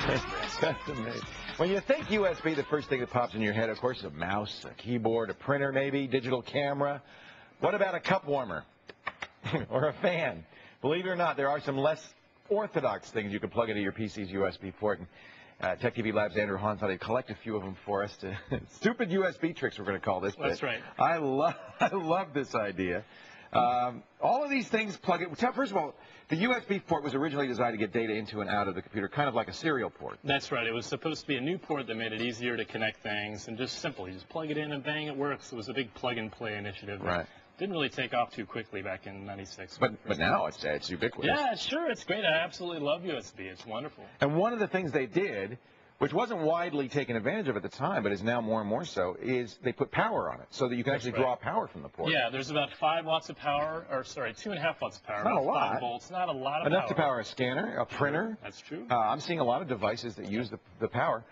That's amazing. When you think USB, the first thing that pops in your head, of course, is a mouse, a keyboard, a printer maybe, digital camera. What about a cup warmer or a fan? Believe it or not, there are some less orthodox things you can plug into your PC's USB port. And TechTV Labs' Andrew Hawn thought he'd collect a few of them for us. Stupid USB tricks, we're going to call this. That's right. I love this idea. All of these things plug it. First of all, the USB port was originally designed to get data into and out of the computer, kind of like a serial port. That's right. It was supposed to be a new port that made it easier to connect things and just simply just plug it in and bang, it works. It was a big plug-and-play initiative. Right. Didn't really take off too quickly back in '96. But now it's ubiquitous. Yeah, sure. It's great. I absolutely love USB. It's wonderful. And one of the things they did, which wasn't widely taken advantage of at the time, but is now more and more so, is they put power on it so that you can actually draw power from the port. Yeah, there's about 5 watts of power, or sorry, 2.5 watts of power. Not a lot. 5 volts, not a lot of Enough power. to power a scanner, a printer. That's true. I'm seeing a lot of devices that use the power,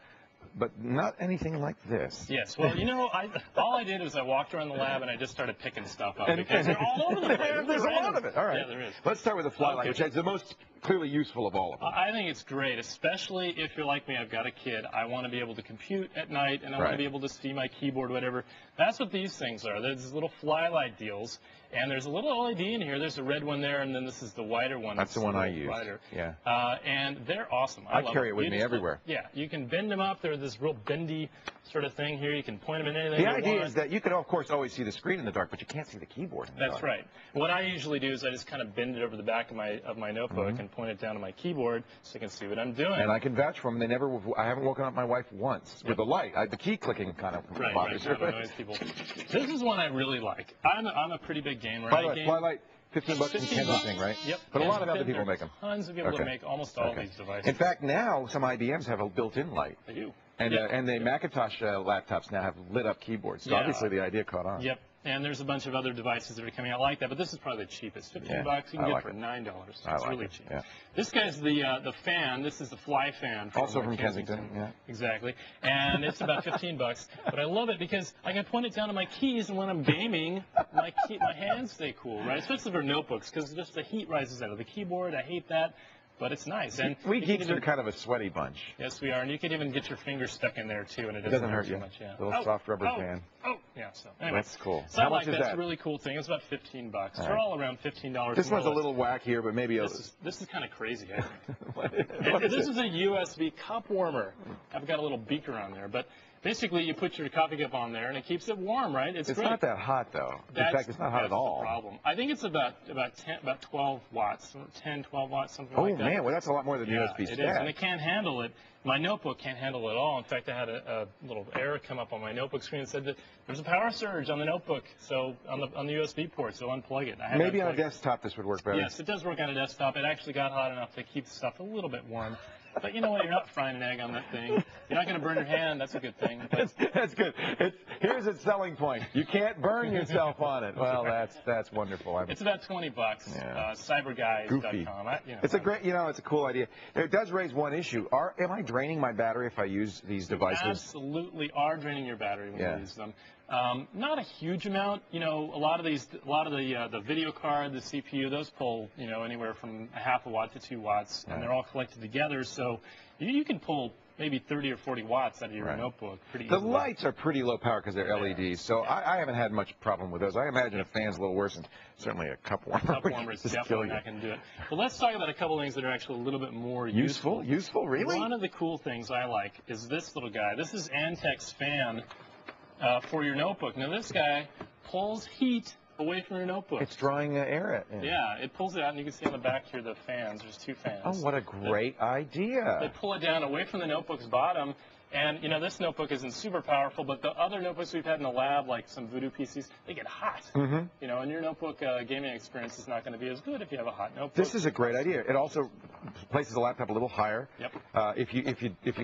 but not anything like this. Yes, well, you know, all I did was I walked around the lab and I just started picking stuff up because they're all over the place. There's a lot of it. All right. Yeah, there is. Let's start with the Flylight, which is the most clearly useful of all of them. I think it's great, especially if you're like me. I've got a kid. I want to be able to compute at night, and I want to be able to see my keyboard, whatever. That's what these things are. There's these little Flylight deals, and there's a little LED in here. There's a red one there, and then this is the whiter one. That's the one I use. Brighter. Yeah. And they're awesome. I carry it with me everywhere. Yeah, you can bend them up. They're this real bendy sort of thing here. You can point them in anything The you idea want. is that you can, of course, always see the screen in the dark, but you can't see the keyboard in the dark. That's right. What I usually do is I just kind of bend it over the back of my notebook and point it down to my keyboard so I can see what I'm doing. And I can vouch for them. They never. I haven't woken up my wife once with the light. The key clicking kind of bothers her. Annoys people. This is one I really like. I'm a pretty big gamer. By the way, Flylight, $15 is a Kendall thing, right? Yep. But a lot of other people make them. Tons of people that make almost all of these devices. In fact, now some IBMs have a built-in light. They do. And the Macintosh laptops now have lit-up keyboards. So obviously the idea caught on. Yep. And there's a bunch of other devices that are coming out like that, but this is probably the cheapest. $15 you can get for $9. It's really cheap. Yeah. This guy's the fan. This is the Fly fan. Also from Kensington. Yeah. Exactly. And it's about $15. But I love it because I can point it down to my keys, and when I'm gaming, my hands stay cool, right? Especially for notebooks, because just the heat rises out of the keyboard. I hate that. But it's nice. And we geeks are kind of a sweaty bunch. Yes, we are. And you can even get your finger stuck in there, too, and it doesn't hurt too you much. Yeah. Little soft rubber fan. Yeah. So anyway. That's cool. So How much is that's that? a really cool thing. It's about $15. They're all around $15. This one's a little whack here, but maybe this is kind of crazy, I think. This is a USB cup warmer. I've got a little beaker on there, but basically you put your coffee cup on there and it keeps it warm, right? It's great. Not that hot though. In fact, it's not hot at all. That's the problem. I think it's about 12 watts, 10, 12 watts, something like that. Oh man, well that's a lot more than USB it is, and it can't handle it. My notebook can't handle it at all. In fact, I had a little error come up on my notebook screen that said that there's a power surge on the notebook, so on the USB port, so unplug it. Maybe on a desktop this would work better. Yes, it does work on a desktop. It actually got hot enough to keep the stuff a little bit warm. But you know what? You're not frying an egg on that thing. You're not going to burn your hand. That's a good thing. That's good. Here's its selling point. You can't burn yourself on it. Well, that's wonderful. It's about $20. Cyberguys.com. It's a great, it's a cool idea. It does raise one issue. Am I draining my battery if I use these devices? You absolutely are draining your battery when you use them. Not a huge amount. A lot of the video card, the CPU, those pull, anywhere from a half a watt to 2 watts, and they're all collected together. So you can pull maybe 30 or 40 watts out of your notebook pretty easily. The lights are pretty low power because they're LEDs, so I haven't had much problem with those. I imagine a fan's a little worse, and certainly a cup warmer. Cup warmer is definitely not going to do it. But let's talk about a couple things that are actually a little bit more useful. Useful, really? One of the cool things I like is this little guy. This is Antec's fan for your notebook. Now this guy pulls heat away from your notebook. It's drawing air in. Yeah, it pulls it out, and you can see on the back here the fans. There's 2 fans. Oh, what a great idea. They pull it down away from the notebook's bottom. And, this notebook isn't super powerful, but the other notebooks we've had in the lab, like some Voodoo PCs, they get hot. And your notebook gaming experience is not going to be as good if you have a hot notebook. This is a great idea. It also places the laptop a little higher. Yep. If you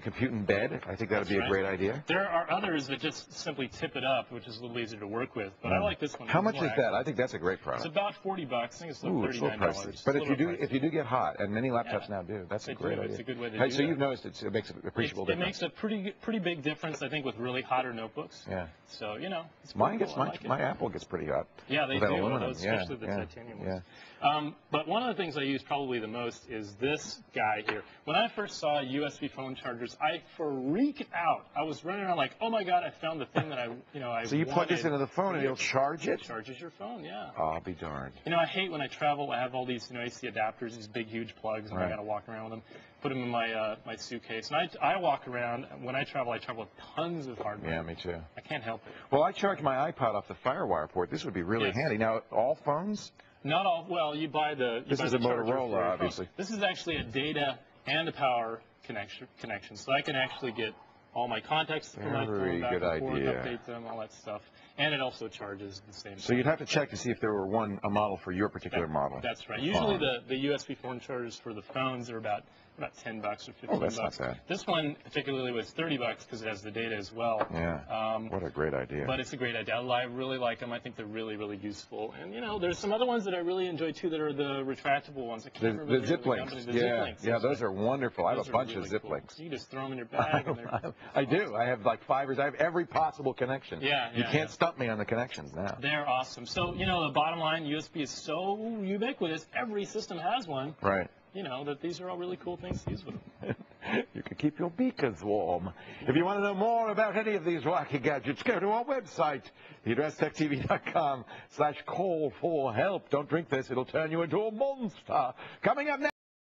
compute in bed, I think that would be a great idea. There are others that just simply tip it up, which is a little easier to work with. But I like this one. How much is that? I think that's a great product. It's about $40. I think it's like $39. But if you do get hot, and many laptops now do, that's a great idea. It's a good way to do it. So you've noticed it makes an appreciable difference. It makes a pretty pretty big difference, I think, with really hotter notebooks. Yeah. So, you know, it's Mine cool. gets I like my Apple gets pretty hot. Yeah, they with that do, aluminum. especially the titanium ones. But one of the things I use probably the most is this guy here. When I first saw USB phone chargers, I freaked out. I was running around like, oh my God, I found the thing that I So you plug this into the phone and it'll charge it? It charges your phone, yeah. Oh, I'll be darned. You know, I hate when I travel. I have all these, AC adapters, these big, huge plugs, and I got to walk around with them. Put them in my my suitcase. And I walk around. When I travel with tons of hardware. Yeah, me too. I can't help it. Well, I charge my iPod off the FireWire port. This would be really handy. Now, all phones? Not all. Well, you buy the. This is a Motorola, obviously. This is actually a data and a power connection. So I can actually get all my contacts from my phone back and forth, update them, all that stuff. And it also charges the same. So you'd have to check to see if there were a model for your particular model. That's right. Usually the USB phone chargers for the phones are about $10 or $15. Oh, that's not bad. This one particularly was $30 because it has the data as well. Yeah. What a great idea. But it's a great idea. I really like them. I think they're really, really useful. And there's some other ones that I really enjoy too that are the retractable ones. I can't remember the zip links. Yeah, those are wonderful. I have a bunch of zip links. You can just throw them in your bag. I do. I have like 5 I have every possible connection. You can't stump me on the connections now. They're awesome. So, the bottom line, USB is so ubiquitous. Every system has one. Right. That these are all really cool things to use with them. You can keep your beakers warm. If you want to know more about any of these wacky gadgets, go to our website. The address techtv.com/call for help. Don't drink this. It'll turn you into a monster. Coming up next.